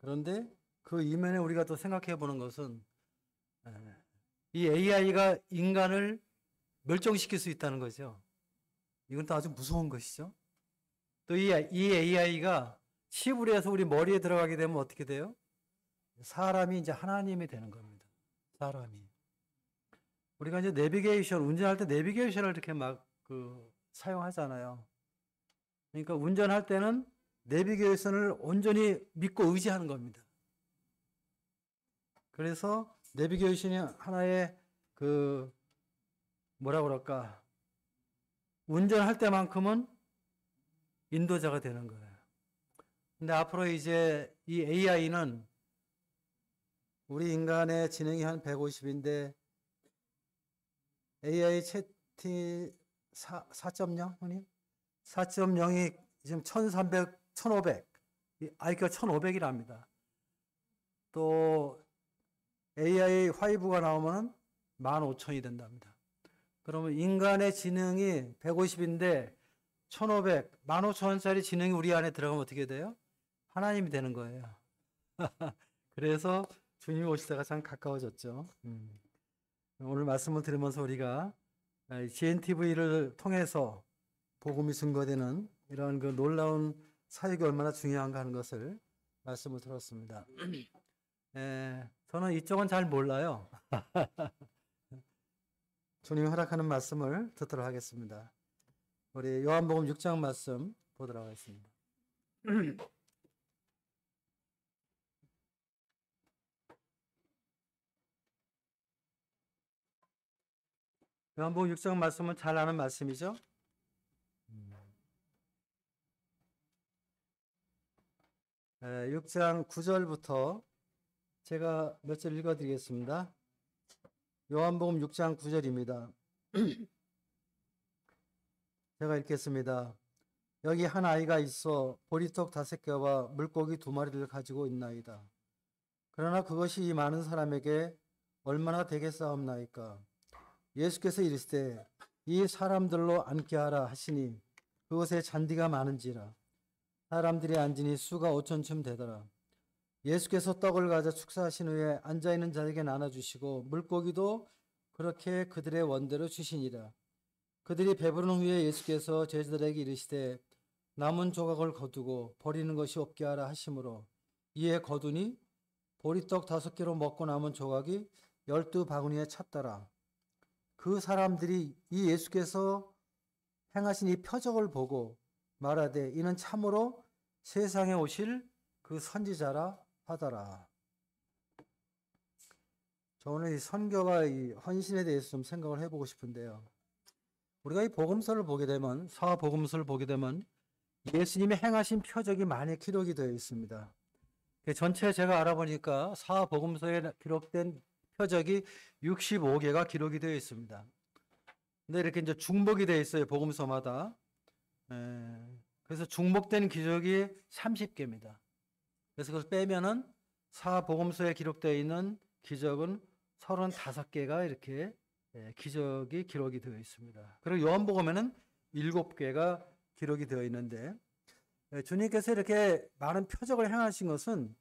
그런데 그 이면에 우리가 또 생각해 보는 것은 이 AI가 인간을 멸종시킬 수 있다는 거죠. 이건 또 아주 무서운 것이죠. 또 이 AI가 칩을 해서 우리 머리에 들어가게 되면 어떻게 돼요? 사람이 이제 하나님이 되는 겁니다. 사람이. 우리가 이제 내비게이션, 운전할 때 내비게이션을 이렇게 막 사용하잖아요. 그러니까 운전할 때는 내비게이션을 온전히 믿고 의지하는 겁니다. 그래서 내비게이션이 하나의 뭐라 그럴까, 운전할 때만큼은 인도자가 되는 거예요. 근데 앞으로 이제 이 AI는 우리 인간의 지능이 한 150인데 AI 채팅 4.0? 형님? 4.0이 지금 1300, 1500, IQ가 1500이랍니다. 또 AI 5가 나오면 15,000이 된답니다. 그러면 인간의 지능이 150인데 1500, 15,000원짜리 지능이 우리 안에 들어가면 어떻게 돼요? 하나님이 되는 거예요. 그래서 주님이 오실 때가 참 가까워졌죠. 오늘 말씀을 들으면서 우리가 GNTV를 통해서 복음이 증거되는 이런 그 놀라운 사역이 얼마나 중요한가 하는 것을 말씀을 들었습니다. 저는 이쪽은 잘 몰라요. 주님이 허락하는 말씀을 듣도록 하겠습니다. 우리 요한복음 6장 말씀 보도록 하겠습니다. 요한복음 6장 말씀은 잘 아는 말씀이죠. 6장 9절부터 제가 몇 절 읽어드리겠습니다. 요한복음 6장 9절입니다. 제가 읽겠습니다. 여기 한 아이가 있어 보리떡 5개와 물고기 2마리를 가지고 있나이다. 그러나 그것이 이 많은 사람에게 얼마나 되겠사옵나이까. 예수께서 이르시되 이 사람들로 앉게 하라 하시니 그것에 잔디가 많은지라. 사람들이 앉으니 수가 5,000쯤 되더라. 예수께서 떡을 가져 축사하신 후에 앉아있는 자에게 나눠주시고 물고기도 그렇게 그들의 원대로 주시니라. 그들이 배부른 후에 예수께서 제자들에게 이르시되 남은 조각을 거두고 버리는 것이 없게 하라 하시므로 이에 거두니 보리떡 5개로 먹고 남은 조각이 12바구니에 찼더라. 그 사람들이 이 예수께서 행하신 이 표적을 보고 말하되 이는 참으로 세상에 오실 그 선지자라 하더라. 저 오늘 이 선교와 이 헌신에 대해서 좀 생각을 해보고 싶은데요. 우리가 이 복음서를 보게 되면, 사복음서를 보게 되면 예수님이 행하신 표적이 많이 기록이 되어 있습니다. 전체 제가 알아보니까 사복음서에 기록된 표적이 65개가 기록이 되어 있습니다. 근데 이렇게 이제 중복이 되어 있어요, 복음서마다. 그래서 중복된 기적이 30개입니다. 그래서 그걸 빼면은 사복음서에 기록되어 있는 기적은 35개가 이렇게 기적이 기록이 되어 있습니다. 그리고 요한복음에는 7개가 기록이 되어 있는데 주님께서 이렇게 많은 표적을 행하신 것은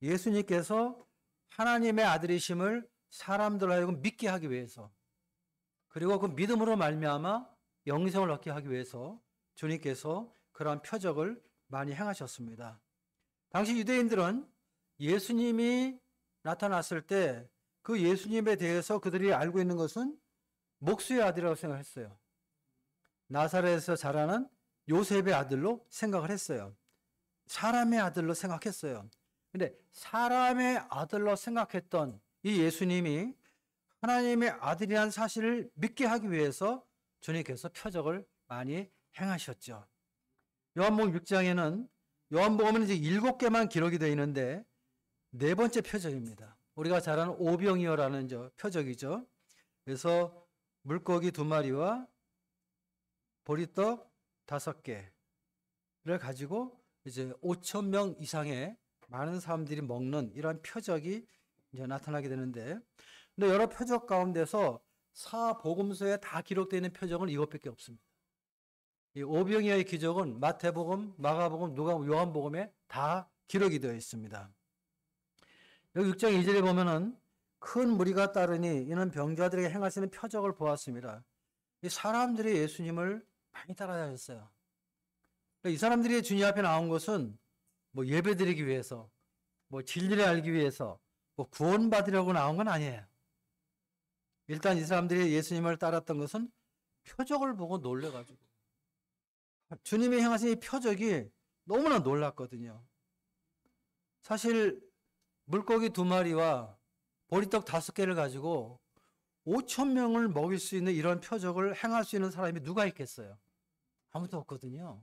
예수님께서 하나님의 아들이심을 사람들로 하여금 믿게 하기 위해서, 그리고 그 믿음으로 말미암아 영생을 얻게 하기 위해서 주님께서 그러한 표적을 많이 행하셨습니다. 당시 유대인들은 예수님이 나타났을 때 그 예수님에 대해서 그들이 알고 있는 것은 목수의 아들이라고 생각했어요. 나사렛에서 자라는 요셉의 아들로 생각을 했어요. 사람의 아들로 생각했어요. 근데 사람의 아들로 생각했던 이 예수님이 하나님의 아들이라는 사실을 믿게 하기 위해서 주님께서 표적을 많이 행하셨죠. 요한복음 6장에는 요한복음은 이제 7개만 기록이 되어 있는데 4번째 표적입니다. 우리가 잘 아는 오병이어라는 표적이죠. 그래서 물고기 2마리와 보리떡 5개를 가지고 이제 5,000명 이상의 많은 사람들이 먹는 이러한 표적이 이제 나타나게 되는데, 근데 여러 표적 가운데서 사복음서에 다 기록되어 있는 표적은 이것밖에 없습니다. 이 오병이어의 기적은 마태복음, 마가복음, 누가복음, 요한복음에 다 기록이 되어 있습니다. 여기 6장 2절에 보면은 큰 무리가 따르니 이는 병자들에게 행하시는 표적을 보았습니다. 이 사람들이 예수님을 많이 따라다녔어요. 이 사람들이 주님 앞에 나온 것은 뭐 예배드리기 위해서, 뭐 진리를 알기 위해서, 뭐 구원받으려고 나온 건 아니에요. 일단 이 사람들이 예수님을 따랐던 것은 표적을 보고 놀래가지고 주님이 행하신 이 표적이 너무나 놀랐거든요. 사실 물고기 2마리와 보리떡 5개를 가지고 5,000명을 먹일 수 있는 이런 표적을 행할 수 있는 사람이 누가 있겠어요? 아무도 없거든요.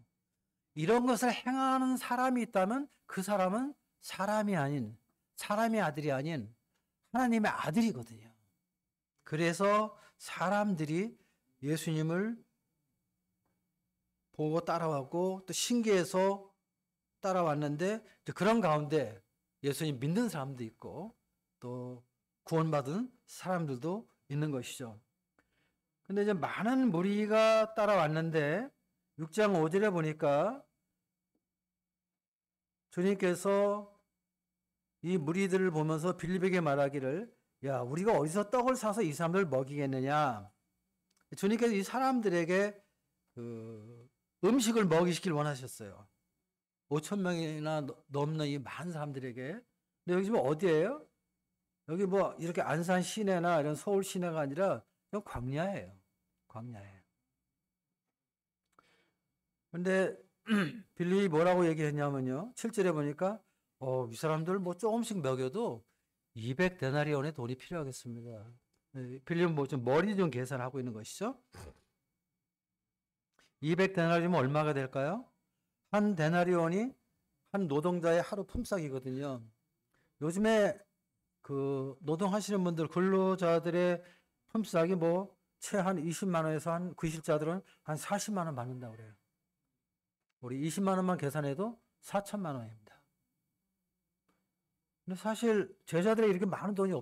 이런 것을 행하는 사람이 있다면 그 사람은 사람이 아닌, 사람의 아들이 아닌 하나님의 아들이거든요. 그래서 사람들이 예수님을 보고 따라왔고 또 신기해서 따라왔는데 그런 가운데 예수님 믿는 사람도 있고 또 구원받은 사람들도 있는 것이죠. 근데 이제 많은 무리가 따라왔는데 6장 5절에 보니까 주님께서 이 무리들을 보면서 빌립에게 말하기를 야, 우리가 어디서 떡을 사서 이 사람들을 먹이겠느냐. 주님께서 이 사람들에게 음식을 먹이시길 원하셨어요. 5,000명이나 넘는 이 많은 사람들에게. 근데 여기 지금 어디예요? 여기 뭐 이렇게 안산 시내나 이런 서울 시내가 아니라 그냥 광야예요. 광야예요. 근데 빌립이 뭐라고 얘기했냐면요. 7절에 보니까 이 사람들 뭐 조금씩 먹여도 200데나리온의 돈이 필요하겠습니다. 빌립은 뭐 좀 머리 좀 계산하고 있는 것이죠. 200데나리온이면 얼마가 될까요? 한 데나리온이 한 노동자의 하루 품삯이거든요. 요즘에 그 노동하시는 분들, 근로자들의 품삯이 뭐 채 한 20만 원에서 한 구실자들은 한 40만 원 받는다고 그래요. 우리 20만 원만 계산해도 4천만 원입니다. 근데 사실 제자들이 이렇게 많은 돈이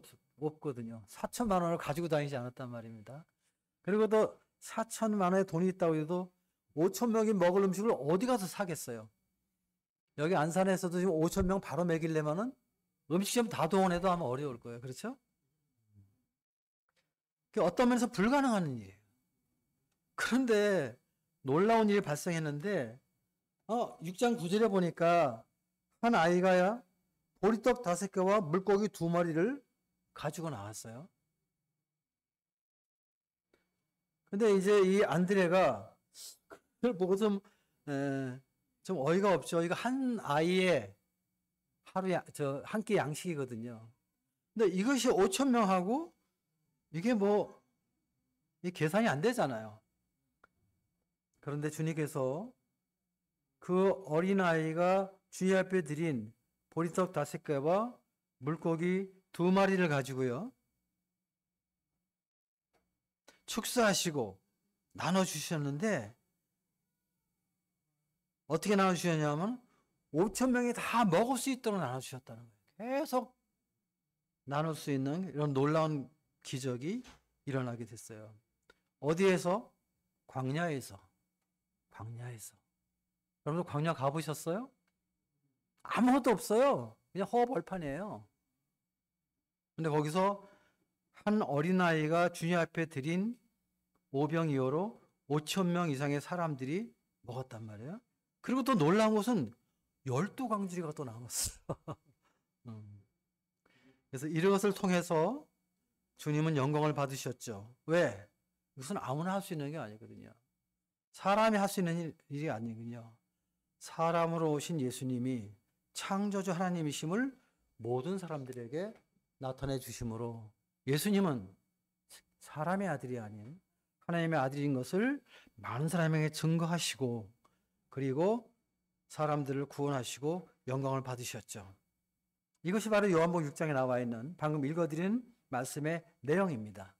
없거든요. 4천만 원을 가지고 다니지 않았단 말입니다. 그리고 또 4천만 원의 돈이 있다고 해도 5천 명이 먹을 음식을 어디 가서 사겠어요? 여기 안산에서도 지금 5천 명 바로 먹이려면은 음식점 다 동원해도 아마 어려울 거예요. 그렇죠? 어떤 면에서 불가능한 일이에요. 그런데 놀라운 일이 발생했는데 6장 9절에 보니까 한 아이가야 보리떡 5개와 물고기 2마리를 가지고 나왔어요. 근데 이제 이 안드레가 그걸 보고 좀 어이가 없죠. 이거 한 아이의 하루에 한 끼 양식이거든요. 근데 이것이 5천 명하고 이게 뭐 이 계산이 안 되잖아요. 그런데 주님께서 그 어린아이가 주님 앞에 드린 보리떡 5개와 물고기 2마리를 가지고요. 축사하시고 나눠주셨는데 어떻게 나눠주셨냐면 5천 명이 다 먹을 수 있도록 나눠주셨다는 거예요. 계속 나눌 수 있는 이런 놀라운 기적이 일어나게 됐어요. 어디에서? 광야에서. 여러분들 광야 가보셨어요? 아무것도 없어요. 그냥 허벌판이에요. 근데 거기서 한 어린아이가 주님 앞에 드린 오병이어로 5천 명 이상의 사람들이 먹었단 말이에요. 그리고 또 놀라운 것은 12광주리가 또 남았어요. 그래서 이것을 통해서 주님은 영광을 받으셨죠. 왜? 이것은 아무나 할 수 있는 게 아니거든요. 사람이 할 수 있는 일이 아니군요. 사람으로 오신 예수님이 창조주 하나님이심을 모든 사람들에게 나타내 주심으로 예수님은 사람의 아들이 아닌 하나님의 아들인 것을 많은 사람에게 증거하시고 그리고 사람들을 구원하시고 영광을 받으셨죠. 이것이 바로 요한복음 6장에 나와 있는 방금 읽어드린 말씀의 내용입니다.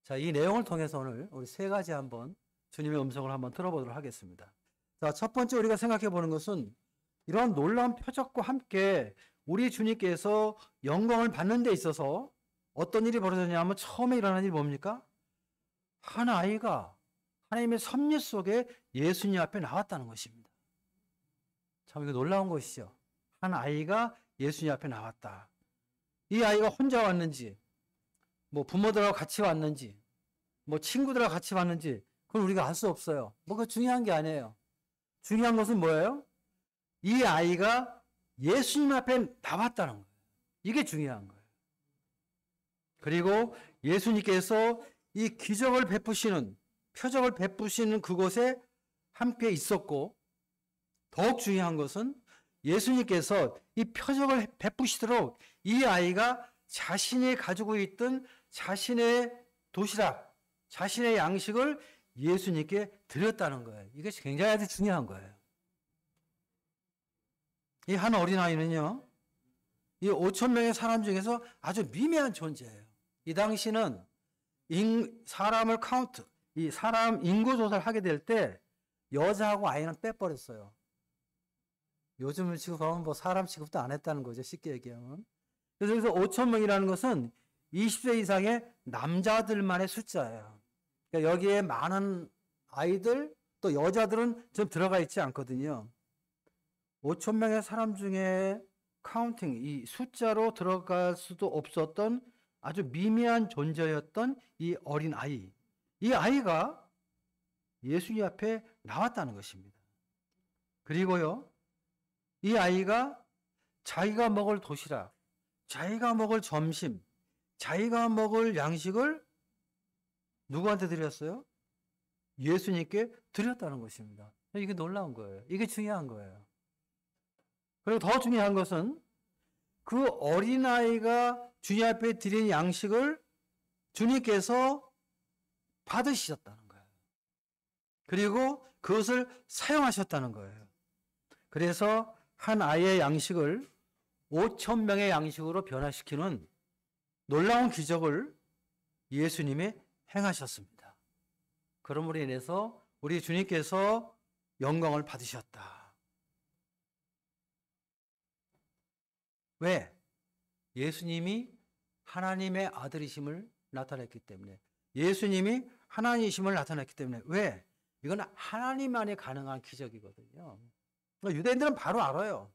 자, 이 내용을 통해서 오늘 우리 3가지 한번 주님의 음성을 한번 들어보도록 하겠습니다. 자, 첫 번째 우리가 생각해 보는 것은 이러한 놀라운 표적과 함께 우리 주님께서 영광을 받는 데 있어서 어떤 일이 벌어졌냐면 처음에 일어난 일이 뭡니까? 한 아이가 하나님의 섭리 속에 예수님 앞에 나왔다는 것입니다. 참 이거 놀라운 것이죠. 한 아이가 예수님 앞에 나왔다. 이 아이가 혼자 왔는지, 뭐 부모들하고 같이 왔는지, 뭐 친구들하고 같이 왔는지, 그건 우리가 알 수 없어요. 뭐가 중요한 게 아니에요. 중요한 것은 뭐예요? 이 아이가 예수님 앞에 나왔다는 거예요. 이게 중요한 거예요. 그리고 예수님께서 이 기적을 베푸시는, 표적을 베푸시는 그곳에 함께 있었고, 더욱 중요한 것은 예수님께서 이 표적을 베푸시도록 이 아이가 자신이 가지고 있던 자신의 도시락, 자신의 양식을 예수님께 드렸다는 거예요. 이게 굉장히 아주 중요한 거예요. 이 한 어린아이는요, 이 5천 명의 사람 중에서 아주 미미한 존재예요. 이 당시는 사람을 카운트, 이 사람 인구 조사를 하게 될 때 여자하고 아이는 빼버렸어요. 요즘을 취급하면 뭐 사람 취급도 안 했다는 거죠. 쉽게 얘기하면. 그래서 5천 명이라는 것은 20세 이상의 남자들만의 숫자예요. 그러니까 여기에 많은 아이들 또 여자들은 좀 들어가 있지 않거든요. 5천 명의 사람 중에 카운팅, 이 숫자로 들어갈 수도 없었던 아주 미미한 존재였던 이 어린 아이. 이 아이가 예수님 앞에 나왔다는 것입니다. 그리고요, 이 아이가 자기가 먹을 도시락, 자기가 먹을 점심, 자기가 먹을 양식을 누구한테 드렸어요? 예수님께 드렸다는 것입니다. 이게 놀라운 거예요. 이게 중요한 거예요. 그리고 더 중요한 것은 그 어린아이가 주님 앞에 드린 양식을 주님께서 받으셨다는 거예요. 그리고 그것을 사용하셨다는 거예요. 그래서 한 아이의 양식을 5천 명의 양식으로 변화시키는 놀라운 기적을 예수님이 행하셨습니다. 그러므로 인해서 우리 주님께서 영광을 받으셨다. 왜? 예수님이 하나님의 아들이심을 나타냈기 때문에. 예수님이 하나님이심을 나타냈기 때문에. 왜? 이건 하나님만이 가능한 기적이거든요. 유대인들은 바로 알아요.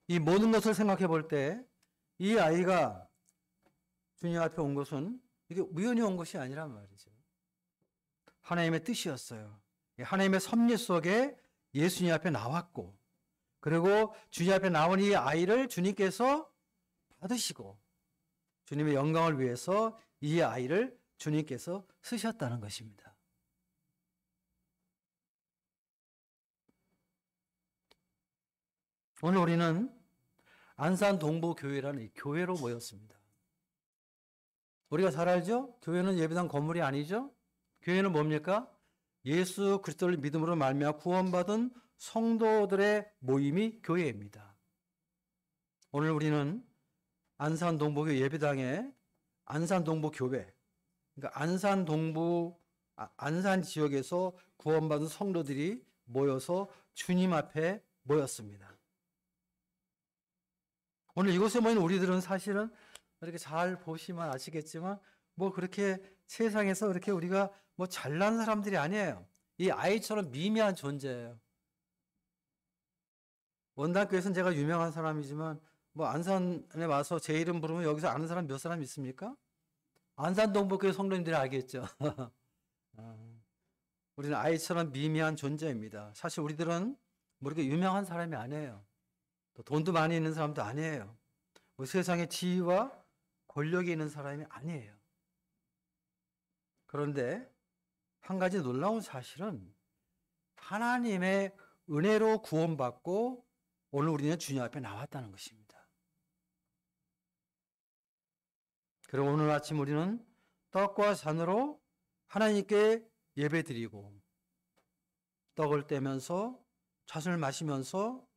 이 모든 것을 생각해 볼 때 이 아이가 주님 앞에 온 것은 이게 우연히 온 것이 아니란 말이죠. 하나님의 뜻이었어요. 하나님의 섭리 속에 예수님 앞에 나왔고, 그리고 주님 앞에 나온 이 아이를 주님께서 받으시고 주님의 영광을 위해서 이 아이를 주님께서 쓰셨다는 것입니다. 오늘 우리는 안산 동부교회라는 이 교회로 모였습니다. 우리가 잘 알죠? 교회는 예배당 건물이 아니죠? 교회는 뭡니까? 예수 그리스도를 믿음으로 말미암아 구원받은 성도들의 모임이 교회입니다. 오늘 우리는 안산 동부교회 예배당의 안산 동부교회, 그러니까 안산 지역에서 구원받은 성도들이 모여서 주님 앞에 모였습니다. 오늘 이곳에 모인 우리들은 사실은 이렇게 잘 보시면 아시겠지만 뭐 그렇게 세상에서 그렇게 우리가 뭐 잘난 사람들이 아니에요. 이 아이처럼 미미한 존재예요. 원당교에서는 제가 유명한 사람이지만 뭐 안산에 와서 제 이름 부르면 여기서 아는 사람 몇 사람 있습니까? 안산 동부교회 성도님들이 알겠죠. 우리는 아이처럼 미미한 존재입니다. 사실 우리들은 뭐 이렇게 유명한 사람이 아니에요. 또 돈도 많이 있는 사람도 아니에요. 뭐 세상에 지위와 권력이 있는 사람이 아니에요. 그런데 한 가지 놀라운 사실은 하나님의 은혜로 구원받고 오늘 우리는 주님 앞에 나왔다는 것입니다. 그리고 오늘 아침 우리는 떡과 잔으로 하나님께 예배드리고 떡을 떼면서 잣을 마시면서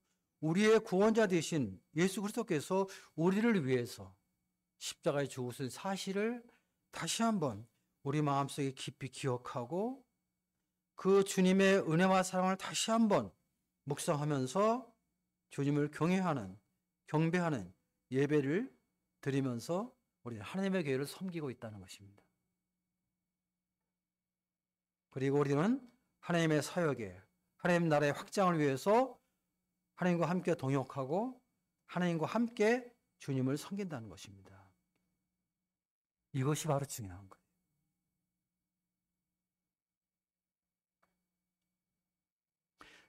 우리의 구원자 되신 예수 그리스도께서 우리를 위해서 십자가에 죽으신 사실을 다시 한번 우리 마음속에 깊이 기억하고 그 주님의 은혜와 사랑을 다시 한번 묵상하면서 주님을 경배하는 예배를 드리면서 우리는 하나님의 교회를 섬기고 있다는 것입니다. 그리고 우리는 하나님의 사역에, 하나님 나라의 확장을 위해서 하나님과 함께 동역하고 하나님과 함께 주님을 섬긴다는 것입니다. 이것이 바로 중요한 거예요.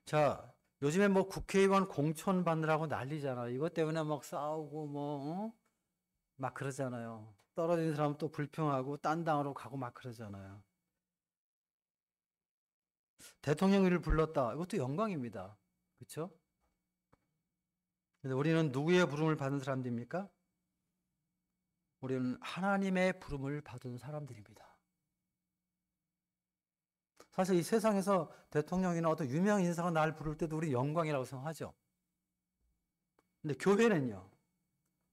자, 요즘에 뭐 국회의원 공천 받느라고 난리잖아요. 이것 때문에 막 싸우고 막 그러잖아요. 떨어진 사람 또 불평하고 딴 당으로 가고 막 그러잖아요. 대통령을 불렀다. 이것도 영광입니다. 그렇죠? 근데 우리는 누구의 부름을 받은 사람들입니까? 우리는 하나님의 부름을 받은 사람들입니다. 사실 이 세상에서 대통령이나 어떤 유명 인사가 날 부를 때도 우리 영광이라고 생각하죠. 근데 교회는요,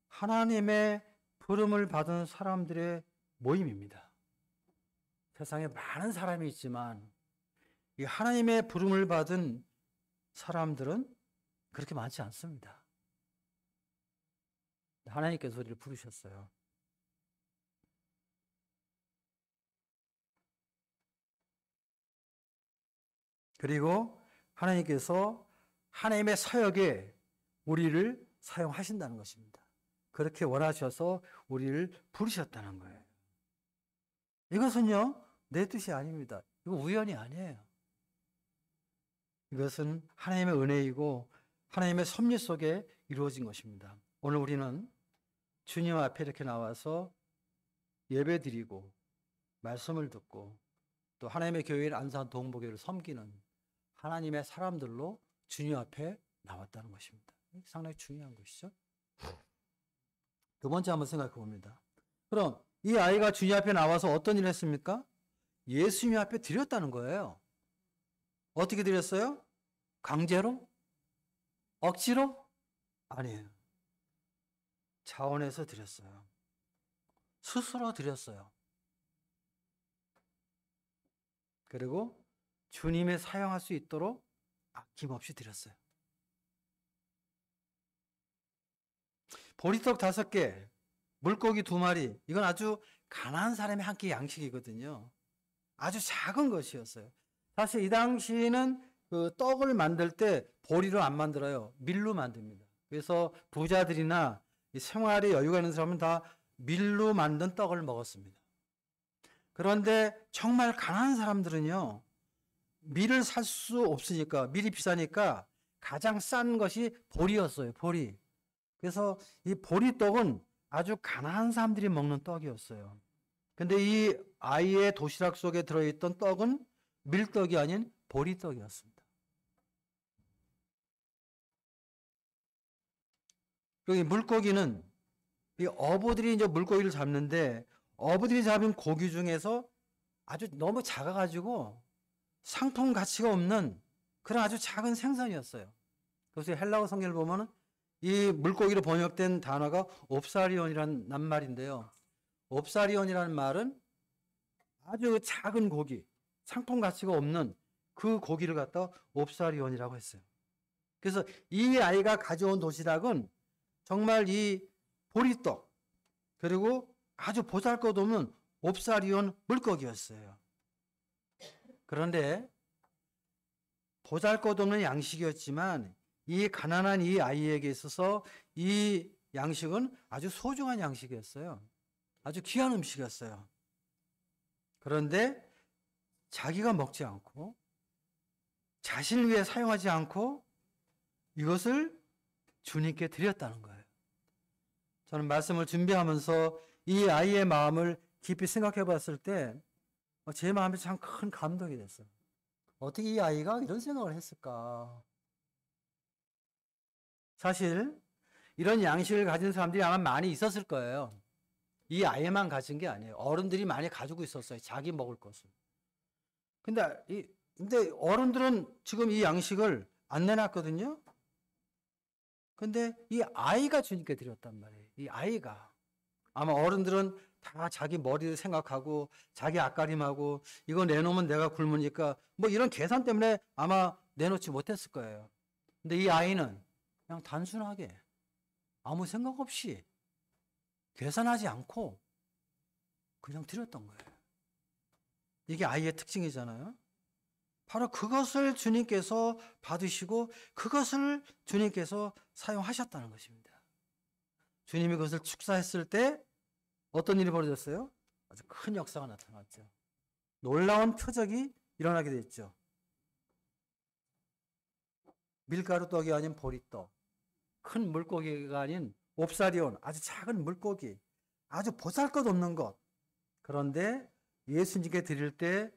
하나님의 부름을 받은 사람들의 모임입니다. 세상에 많은 사람이 있지만 이 하나님의 부름을 받은 사람들은 그렇게 많지 않습니다. 하나님께서 우리를 부르셨어요. 그리고 하나님께서 하나님의 사역에 우리를 사용하신다는 것입니다. 그렇게 원하셔서 우리를 부르셨다는 거예요. 이것은요, 내 뜻이 아닙니다. 이거 우연이 아니에요. 이것은 하나님의 은혜이고 하나님의 섭리 속에 이루어진 것입니다. 오늘 우리는 주님 앞에 이렇게 나와서 예배 드리고 말씀을 듣고 또 하나님의 교회인 안산 동복교회를 섬기는 하나님의 사람들로 주님 앞에 나왔다는 것입니다. 상당히 중요한 것이죠. 두 번째 한번 생각해 봅니다. 그럼 이 아이가 주님 앞에 나와서 어떤 일을 했습니까? 예수님 앞에 드렸다는 거예요. 어떻게 드렸어요? 강제로? 억지로? 아니에요. 자원해서 드렸어요. 스스로 드렸어요. 그리고 주님이 사용할 수 있도록 아낌없이 드렸어요. 보리떡 5개, 물고기 2마리, 이건 아주 가난한 사람이 한 끼 양식이거든요. 아주 작은 것이었어요. 사실 이 당시에는 그 떡을 만들 때 보리로 안 만들어요. 밀로 만듭니다. 그래서 부자들이나 이 생활에 여유가 있는 사람은 다 밀로 만든 떡을 먹었습니다. 그런데 정말 가난한 사람들은요, 밀을 살 수 없으니까, 밀이 비싸니까 가장 싼 것이 보리였어요. 보리. 그래서 이 보리떡은 아주 가난한 사람들이 먹는 떡이었어요. 근데 이 아이의 도시락 속에 들어있던 떡은 밀떡이 아닌 보리떡이었습니다. 그리고 이 물고기는 이 어부들이 이제 물고기를 잡는데 어부들이 잡은 고기 중에서 아주 너무 작아가지고 상품 가치가 없는 그런 아주 작은 생선이었어요. 그래서 헬라어 성경을 보면은 이 물고기로 번역된 단어가 옵사리온이라는 낱말인데요. 옵사리온이라는 말은 아주 작은 고기, 상품 가치가 없는 그 고기를 갖다 옵사리온이라고 했어요. 그래서 이 아이가 가져온 도시락은 정말 이 보리떡 그리고 아주 보잘것없는 옵사리온 물고기였어요. 그런데 보잘것없는 양식이었지만 이 가난한 이 아이에게 있어서 이 양식은 아주 소중한 양식이었어요. 아주 귀한 음식이었어요. 그런데 자기가 먹지 않고 자신을 위해 사용하지 않고 이것을 주님께 드렸다는 거예요. 저는 말씀을 준비하면서 이 아이의 마음을 깊이 생각해 봤을 때 제 마음에 참 큰 감동이 됐어요. 어떻게 이 아이가 이런 생각을 했을까? 사실 이런 양식을 가진 사람들이 아마 많이 있었을 거예요. 이 아이만 가진 게 아니에요. 어른들이 많이 가지고 있었어요. 자기 먹을 것을. 근데 어른들은 지금 이 양식을 안 내놨거든요. 근데 이 아이가 주님께 드렸단 말이에요. 이 아이가. 아마 어른들은 다 자기 머리를 생각하고 자기 앞가림하고 이거 내놓으면 내가 굶으니까 뭐 이런 계산 때문에 아마 내놓지 못했을 거예요. 근데 이 아이는 그냥 단순하게 아무 생각 없이 계산하지 않고 그냥 드렸던 거예요. 이게 아이의 특징이잖아요. 바로 그것을 주님께서 받으시고 그것을 주님께서 사용하셨다는 것입니다. 주님이 그것을 축사했을 때 어떤 일이 벌어졌어요? 아주 큰 역사가 나타났죠. 놀라운 표적이 일어나게 됐죠. 밀가루 떡이 아닌 보리떡, 큰 물고기가 아닌 옵사리온, 아주 작은 물고기, 아주 보잘것없는 것. 그런데 예수님께 드릴 때,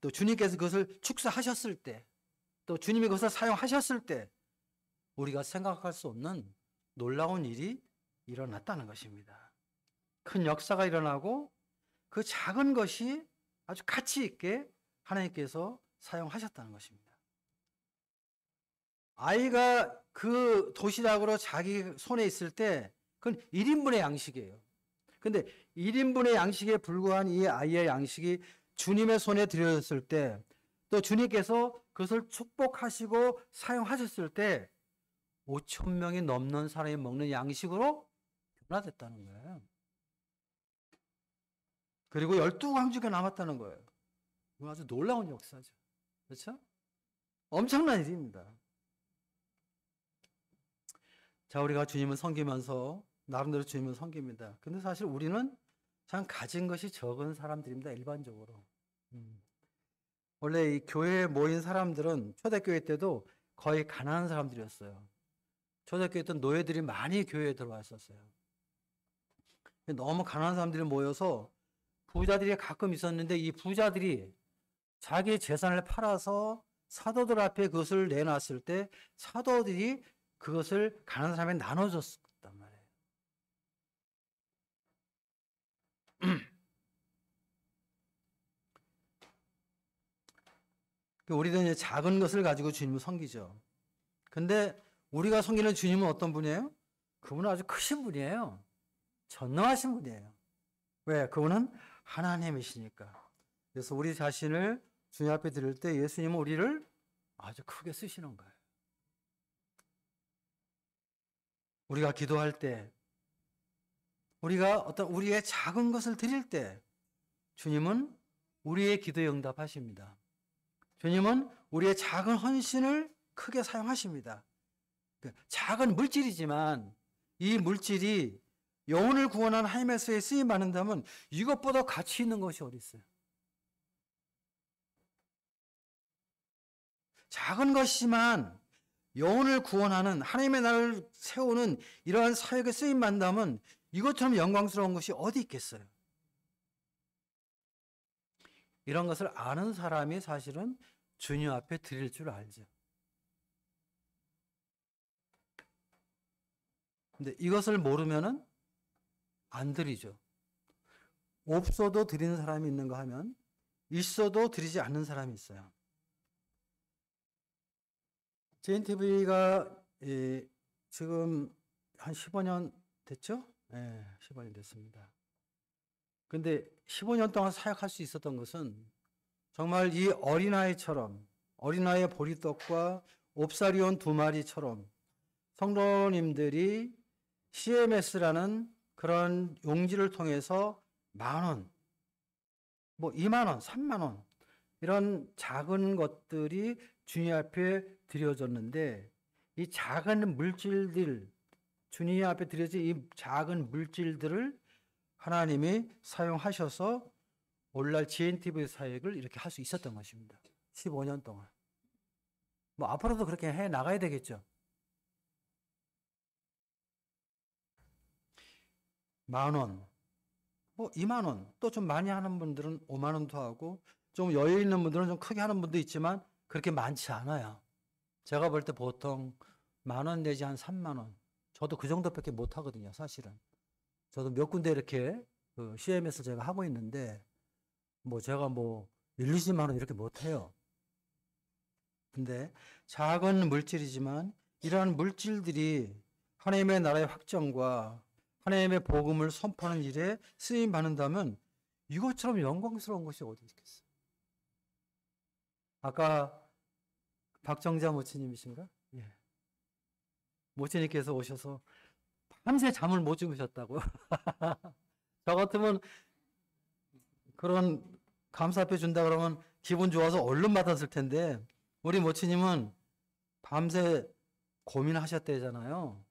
또 주님께서 그것을 축사하셨을 때, 또 주님이 그것을 사용하셨을 때 우리가 생각할 수 없는 놀라운 일이 일어났다는 것입니다. 큰 역사가 일어나고 그 작은 것이 아주 가치 있게 하나님께서 사용하셨다는 것입니다. 아이가 그 도시락으로 자기 손에 있을 때 그건 1인분의 양식이에요. 근데 1인분의 양식에 불과한 이 아이의 양식이 주님의 손에 들여졌을 때, 또 주님께서 그것을 축복하시고 사용하셨을 때 5천 명이 넘는 사람이 먹는 양식으로 변화됐다는 거예요. 그리고 12광주가 남았다는 거예요. 이거 아주 놀라운 역사죠. 그렇죠? 엄청난 일입니다. 자, 우리가 주님을 섬기면서 나름대로 주님을 섬깁니다. 근데 사실 우리는 참 가진 것이 적은 사람들입니다. 일반적으로. 원래 이 교회에 모인 사람들은 초대교회 때도 거의 가난한 사람들이었어요. 초대교회 때 노예들이 많이 교회에 들어와 있었어요. 너무 가난한 사람들이 모여서 부자들이 가끔 있었는데 이 부자들이 자기 재산을 팔아서 사도들 앞에 그것을 내놨을 때 사도들이 그것을 가난한 사람에게 나눠줬단 말이에요. 우리는 이제 작은 것을 가지고 주님을 섬기죠. 근데 우리가 섬기는 주님은 어떤 분이에요? 그분은 아주 크신 분이에요. 전능하신 분이에요. 왜? 그분은 하나님이시니까. 그래서 우리 자신을 주님 앞에 드릴 때 예수님은 우리를 아주 크게 쓰시는 거예요. 우리가 기도할 때, 우리가 어떤 우리의 작은 것을 드릴 때 주님은 우리의 기도에 응답하십니다. 주님은 우리의 작은 헌신을 크게 사용하십니다. 작은 물질이지만 이 물질이 영혼을 구원하는 하나님의 수에 쓰임 받는다면 이것보다 가치 있는 것이 어디 있어요? 작은 것이지만 영혼을 구원하는 하나님의 나라를 세우는 이러한 사역에 쓰임 받는다면 이것처럼 영광스러운 것이 어디 있겠어요? 이런 것을 아는 사람이 사실은 주님 앞에 드릴 줄 알죠. 근데 이것을 모르면은 안 드리죠. 없어도 드리는 사람이 있는가 하면 있어도 드리지 않는 사람이 있어요. JNTV가 지금 한 15년 됐죠? 네, 15년 됐습니다. 근데 15년 동안 사역할 수 있었던 것은 정말 이 어린아이처럼, 어린아이의 보리떡과 옵사리온 2마리처럼 성도님들이 CMS라는 그런 용지를 통해서 10,000원, 뭐 20,000원, 30,000원 이런 작은 것들이 주님 앞에 드려졌는데 이 작은 물질들, 주님 앞에 드려진 이 작은 물질들을 하나님이 사용하셔서 오늘날 GNTV 사역을 이렇게 할 수 있었던 것입니다. 15년 동안. 뭐 앞으로도 그렇게 해 나가야 되겠죠. 10,000원, 뭐 20,000원, 또 좀 많이 하는 분들은 50,000원도 하고 좀 여유 있는 분들은 좀 크게 하는 분도 있지만 그렇게 많지 않아요. 제가 볼 때 보통 10,000원 내지 한 30,000원. 저도 그 정도밖에 못 하거든요, 사실은. 저도 몇 군데 이렇게 그 CMS를 제가 하고 있는데 뭐 제가 뭐 1, 20만 원 이렇게 못 해요. 근데 작은 물질이지만 이러한 물질들이 하나님의 나라의 확정과 하나님의 복음을 선포하는 일에 쓰임 받는다면 이것처럼 영광스러운 것이 어디 있겠어요? 아까 박정자 모치님이신가? 예. 모치님께서 오셔서 밤새 잠을 못 주무셨다고. 저 같으면 그런 감사표 준다 그러면 기분 좋아서 얼른 받았을 텐데 우리 모치님은 밤새 고민하셨대잖아요.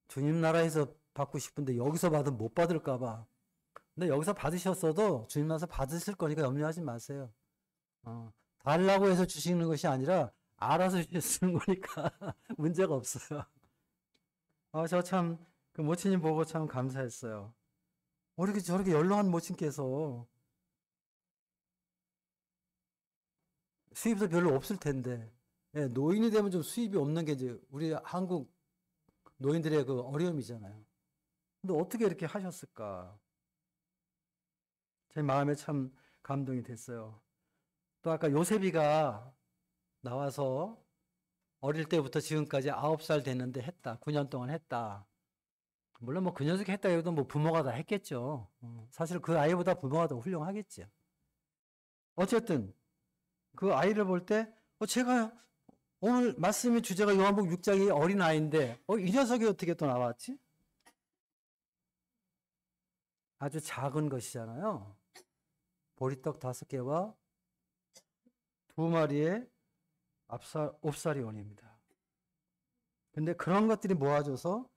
주님 나라에서 받고 싶은데 여기서 받으면 못 받을까 봐. 근데 여기서 받으셨어도 주님 나라에서 받으실 거니까 염려하지 마세요. 달라고 해서 주시는 것이 아니라 알아서 주시는 거니까 문제가 없어요. 저 참 그 모친님 보고 참 감사했어요. 어떻게 저렇게 연로한 모친께서 수입도 별로 없을 텐데, 예, 노인이 되면 좀 수입이 없는 게 이제 우리 한국 노인들의 그 어려움이잖아요. 근데 어떻게 이렇게 하셨을까? 제 마음에 참 감동이 됐어요. 또 아까 요셉이가 나와서 어릴 때부터 지금까지 9살 됐는데 했다. 9년 동안 했다. 물론 뭐 그 녀석이 했다 해도 뭐 부모가 다 했겠죠. 사실 그 아이보다 부모가 더 훌륭하겠죠. 어쨌든 그 아이를 볼 때 제가 오늘 말씀의 주제가 요한복음 6장이 어린아이인데 이 녀석이 어떻게 또 나왔지? 아주 작은 것이잖아요. 보리떡 5개와 2마리의 옵사리온입니다. 근데 그런 것들이 모아져서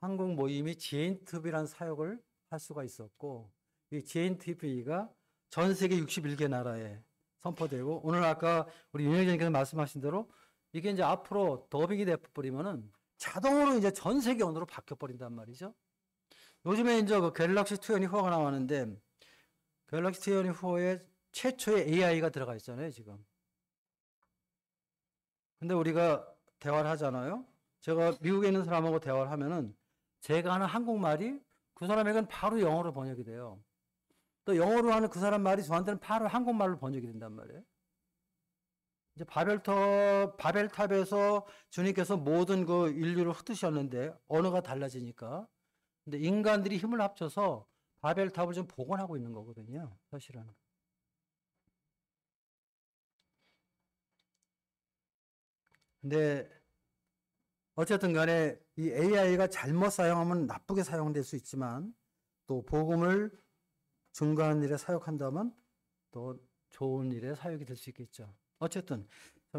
한국 모임이 GNTV라는 사역을 할 수가 있었고, 이 GNTV가 전 세계 61개 나라에 선포되고, 오늘 아까 우리 윤영진께서 말씀하신 대로 이게 이제 앞으로 더빙이 돼버리면은 자동으로 이제 전 세계 언어로 바뀌어버린단 말이죠. 요즘에 이제 그 갤럭시 24가 나왔는데, 갤럭시 24에 최초의 AI가 들어가 있잖아요, 지금. 근데 우리가 대화를 하잖아요. 제가 미국에 있는 사람하고 대화를 하면은 제가 하는 한국말이 그 사람에게는 바로 영어로 번역이 돼요. 또 영어로 하는 그 사람 말이 저한테는 바로 한국말로 번역이 된단 말이에요. 이제 바벨탑에서 주님께서 모든 그 인류를 흩으셨는데 언어가 달라지니까. 근데 인간들이 힘을 합쳐서 바벨탑을 좀 복원하고 있는 거거든요, 사실은. 근데 어쨌든 간에 이 AI가 잘못 사용하면 나쁘게 사용될 수 있지만 또 복음을 중요한 일에 사용한다면 또 좋은 일에 사용이 될 수 있겠죠. 어쨌든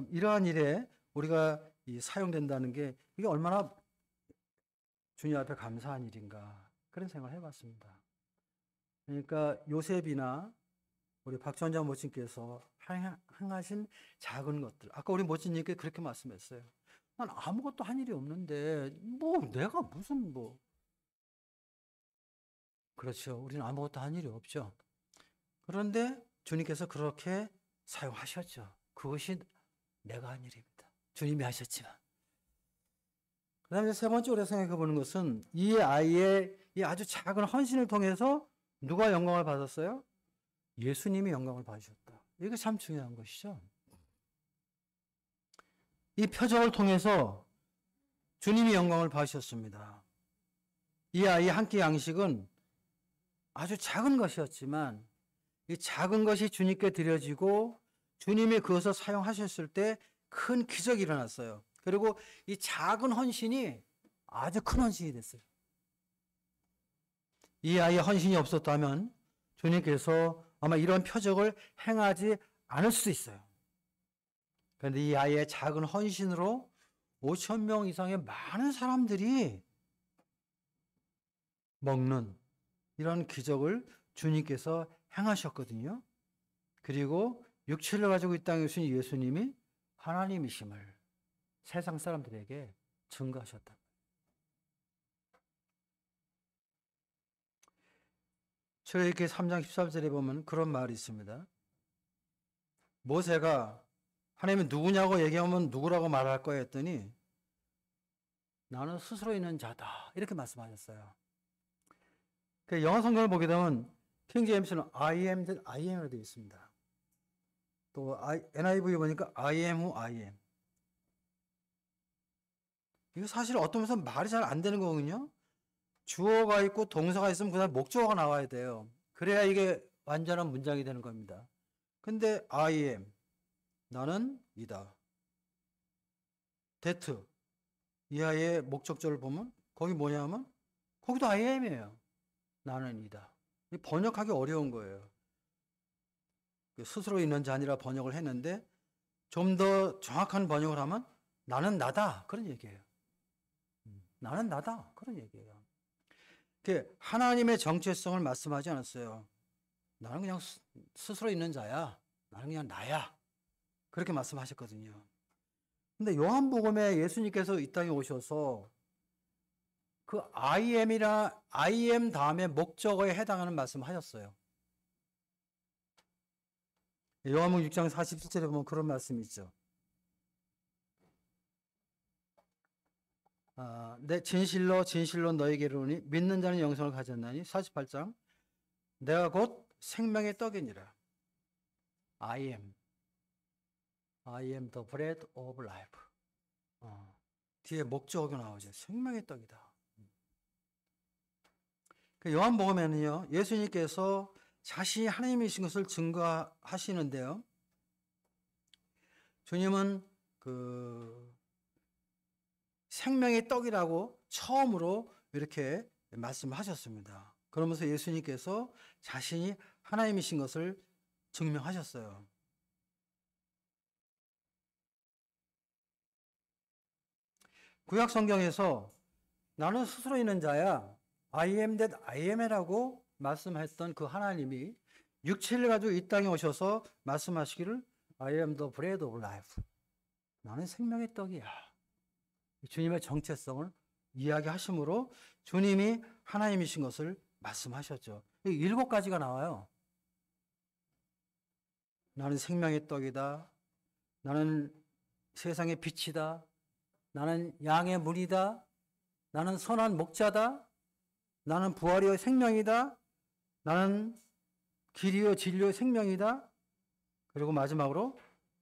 이러한 일에 우리가 사용된다는 게 이게 얼마나 주님 앞에 감사한 일인가 그런 생각을 해봤습니다. 그러니까 요셉이나 우리 박전자 모친께서 행하신 작은 것들, 아까 우리 모친님께 그렇게 말씀했어요. 난 아무것도 한 일이 없는데 뭐 내가 무슨 뭐, 그렇죠. 우리는 아무것도 한 일이 없죠. 그런데 주님께서 그렇게 사용하셨죠. 그것이 내가 한 일입니다. 주님이 하셨지만. 그 다음에 세 번째 우리가 생각해 보는 것은 이 아이의 이 아주 작은 헌신을 통해서 누가 영광을 받았어요? 예수님이 영광을 받으셨다. 이게 참 중요한 것이죠. 이 표적을 통해서 주님이 영광을 받으셨습니다. 이 아이의 한 끼 양식은 아주 작은 것이었지만 이 작은 것이 주님께 드려지고 주님이 그것을 사용하셨을 때 큰 기적이 일어났어요. 그리고 이 작은 헌신이 아주 큰 헌신이 됐어요. 이 아이의 헌신이 없었다면 주님께서 아마 이런 표적을 행하지 않을 수도 있어요. 그런데 이 아이의 작은 헌신으로 5,000명 이상의 많은 사람들이 먹는 이런 기적을 주님께서 행하셨거든요. 그리고 육체를 가지고 이 땅에 오신 예수님이 하나님이심을 세상 사람들에게 증거하셨다. 출애굽기 3장 13절에 보면 그런 말이 있습니다. 모세가 하나님이 누구냐고 얘기하면 누구라고 말할 거야 했더니 나는 스스로 있는 자다 이렇게 말씀하셨어요. 그 영어 성경을 보게 되면 킹 제임스는 I am으로 되어 있습니다. 또 NIV 보니까 I am who I am. 이거 사실 어떤 면에서 말이 잘 안 되는 거거든요. 주어가 있고 동사가 있으면 그 다음 목적어가 나와야 돼요. 그래야 이게 완전한 문장이 되는 겁니다. 근데 I am, 나는 이다. that, 이하의 목적절을 보면 거기 뭐냐면 거기도 I am이에요. 나는 이다. 번역하기 어려운 거예요. 스스로 있는 자 아니라 번역을 했는데 좀 더 정확한 번역을 하면 나는 나다 그런 얘기예요. 나는 나다 그런 얘기예요. 하나님의 정체성을 말씀하지 않았어요. 나는 그냥 스스로 있는 자야. 나는 그냥 나야. 그렇게 말씀하셨거든요. 근데 요한복음에 예수님께서 이 땅에 오셔서 그 I am 다음에 목적어에 해당하는 말씀하셨어요. 요한복음 6장 47절에 보면 그런 말씀이 있죠. 내 진실로 진실로 너에게 이르노니 믿는 자는 영생을 가졌나니 48장 내가 곧 생명의 떡이니라. I am the bread of life. 뒤에 목적어가 나오죠. 생명의 떡이다. 요한복음에는요, 예수님께서 자신이 하나님이신 것을 증거하시는데요. 주님은 생명의 떡이라고 처음으로 이렇게 말씀하셨습니다. 그러면서 예수님께서 자신이 하나님이신 것을 증명하셨어요. 구약 성경에서 나는 스스로 있는 자야. I am that I am이라고 말씀했던 그 하나님이 육체를 가지고 이 땅에 오셔서 말씀하시기를 I am the bread of life. 나는 생명의 떡이야. 주님의 정체성을 이야기하심으로 주님이 하나님이신 것을 말씀하셨죠. 7가지가 나와요. 나는 생명의 떡이다. 나는 세상의 빛이다. 나는 양의 물이다. 나는 선한 목자다. 나는 부활이요 생명이다. 나는 길이요 진리요 생명이다. 그리고 마지막으로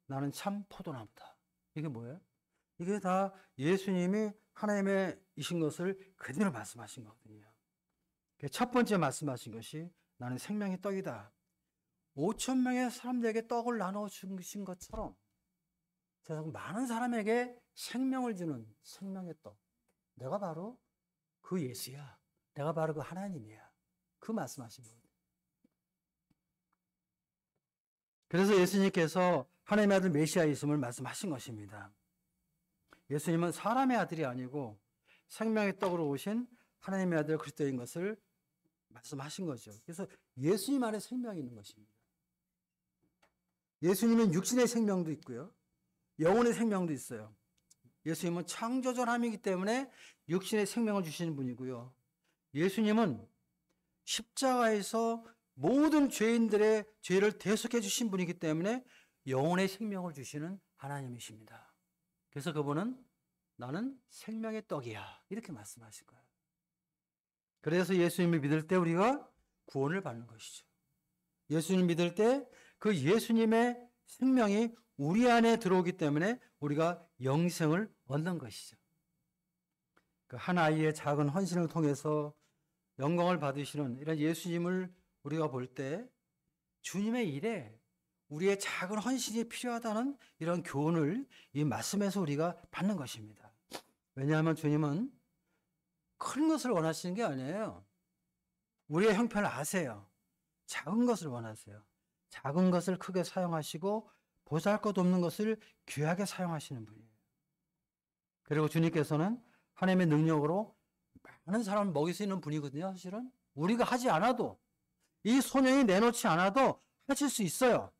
나는 참 포도나무다. 이게 뭐예요? 이게 다 예수님이 하나님이신 것을 그대로 말씀하신 거거든요. 첫 번째 말씀하신 것이 나는 생명의 떡이다. 5,000명의 사람들에게 떡을 나눠 주신 것처럼 세상 많은 사람에게 생명을 주는 생명의 떡. 내가 바로 그 예수야. 내가 바로 그 하나님이야. 그 말씀하신 거예요. 그래서 예수님께서 하나님의 아들 메시아이심을 말씀하신 것입니다. 예수님은 사람의 아들이 아니고 생명의 떡으로 오신 하나님의 아들 그리스도인 것을 말씀하신 거죠. 그래서 예수님 안에 생명이 있는 것입니다. 예수님은 육신의 생명도 있고요. 영혼의 생명도 있어요. 예수님은 창조전함이기 때문에 육신의 생명을 주시는 분이고요. 예수님은 십자가에서 모든 죄인들의 죄를 대속해 주신 분이기 때문에 영혼의 생명을 주시는 하나님이십니다. 그래서 그분은 나는 생명의 떡이야 이렇게 말씀하실 거예요. 그래서 예수님을 믿을 때 우리가 구원을 받는 것이죠. 예수님을 믿을 때 그 예수님의 생명이 우리 안에 들어오기 때문에 우리가 영생을 얻는 것이죠. 그 한 아이의 작은 헌신을 통해서 영광을 받으시는 이런 예수님을 우리가 볼 때 주님의 일에 우리의 작은 헌신이 필요하다는 이런 교훈을 이 말씀에서 우리가 받는 것입니다. 왜냐하면 주님은 큰 것을 원하시는 게 아니에요. 우리의 형편을 아세요. 작은 것을 원하세요. 작은 것을 크게 사용하시고 보잘것없는 것을 귀하게 사용하시는 분이에요. 그리고 주님께서는 하나님의 능력으로 많은 사람을 먹일 수 있는 분이거든요. 사실은 우리가 하지 않아도 이 소년이 내놓지 않아도 하실 수 있어요.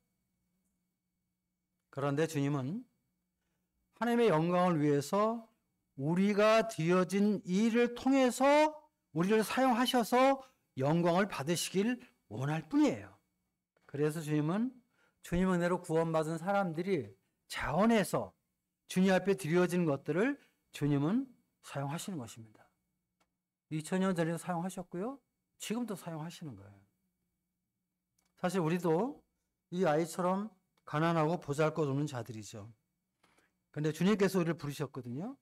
그런데 주님은 하나님의 영광을 위해서 우리가 되어진 일을 통해서 우리를 사용하셔서 영광을 받으시길 원할 뿐이에요. 그래서 주님은 주님 은혜로 구원받은 사람들이 자원해서 주님 앞에 드려진 것들을 주님은 사용하시는 것입니다. 2000년 전에도 사용하셨고요. 지금도 사용하시는 거예요. 사실 우리도 이 아이처럼 가난하고 보잘것없는 자들이죠. 그런데 주님께서 우리를 부르셨거든요.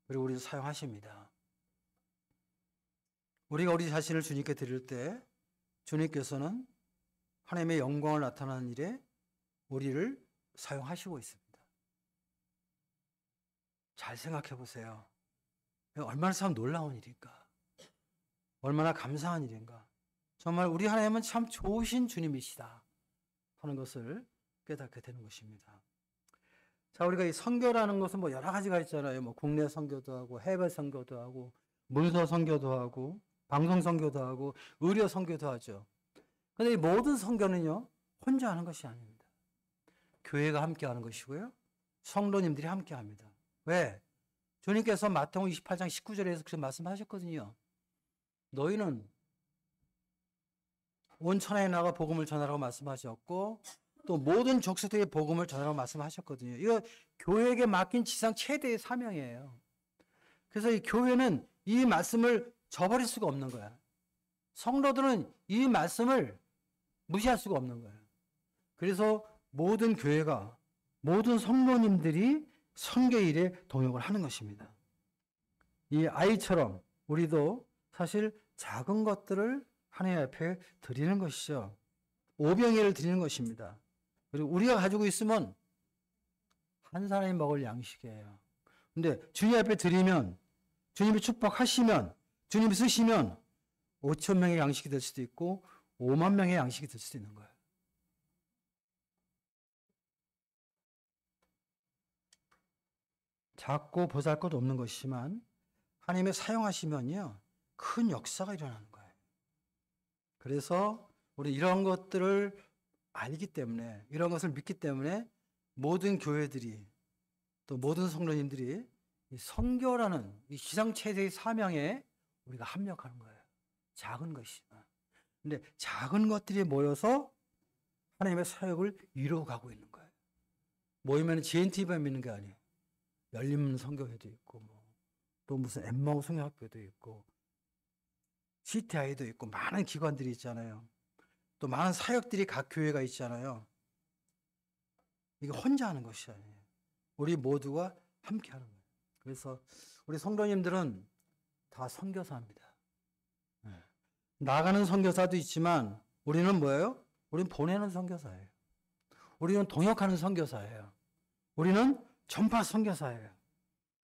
그리고 우리도 사용하십니다. 우리가 우리 자신을 주님께 드릴 때 주님께서는 하나님의 영광을 나타나는 일에 우리를 사용하시고 있습니다. 잘 생각해 보세요. 얼마나 참 놀라운 일인가. 얼마나 감사한 일인가. 정말 우리 하나님은 참 좋으신 주님이시다. 하는 것을 깨닫게 되는 것입니다. 자, 우리가 이 선교라는 것은 뭐 여러 가지가 있잖아요. 뭐 국내 선교도 하고 해외 선교도 하고 문서 선교도 하고 방송 선교도 하고 의료 선교도 하죠. 근데 이 모든 선교는요, 혼자 하는 것이 아닙니다. 교회가 함께 하는 것이고요. 성도님들이 함께 합니다. 왜? 주님께서 마태복음 28장 19절에서 그렇게 말씀하셨거든요. 너희는 온 천하에 나가 복음을 전하라고 말씀하셨고 또 모든 족속들에게 복음을 전하라고 말씀하셨거든요. 이거 교회에게 맡긴 지상 최대의 사명이에요. 그래서 이 교회는 이 말씀을 저버릴 수가 없는 거야. 성도들은 이 말씀을 무시할 수가 없는 거예요. 그래서 모든 교회가, 모든 성도님들이 선교 일에 동역을 하는 것입니다. 이 아이처럼 우리도 사실 작은 것들을 하나님 앞에 드리는 것이죠. 오병이를 드리는 것입니다. 그리고 우리가 가지고 있으면 한 사람이 먹을 양식이에요. 근데 주님 앞에 드리면, 주님이 축복하시면, 주님이 쓰시면 5천 명의 양식이 될 수도 있고 5만 명의 양식이 될 수도 있는 거예요. 작고 보잘것 없는 것이지만 하나님의 사용하시면요, 큰 역사가 일어나는 거예요. 그래서 우리 이런 것들을 알기 때문에, 이런 것을 믿기 때문에 모든 교회들이 또 모든 성도님들이 이 선교라는 이 기상체제의 사명에 우리가 합력하는 거예요. 작은 것이지만. 근데 작은 것들이 모여서 하나님의 사역을 이루어가고 있는 거예요. 모이면 GNT만 믿는 게 아니에요. 열린 선교회도 있고, 또 무슨 엠마오 성교학교도 있고, CTI도 있고, 많은 기관들이 있잖아요. 또 많은 사역들이 각 교회가 있잖아요. 이게 혼자 하는 것이 아니에요. 우리 모두가 함께 하는 거예요. 그래서 우리 성도님들은 다 선교사입니다. 나가는 선교사도 있지만 우리는 뭐예요? 우리는 보내는 선교사예요. 우리는 동역하는 선교사예요. 우리는 전파 선교사예요.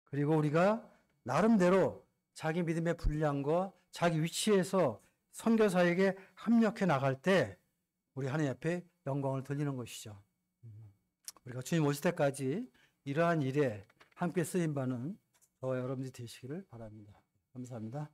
그리고 우리가 나름대로 자기 믿음의 분량과 자기 위치에서 선교사에게 합력해 나갈 때 우리 하나님 앞에 영광을 돌리는 것이죠. 우리가 주님 오실 때까지 이러한 일에 함께 쓰임 받는 저와 여러분들이 되시기를 바랍니다. 감사합니다.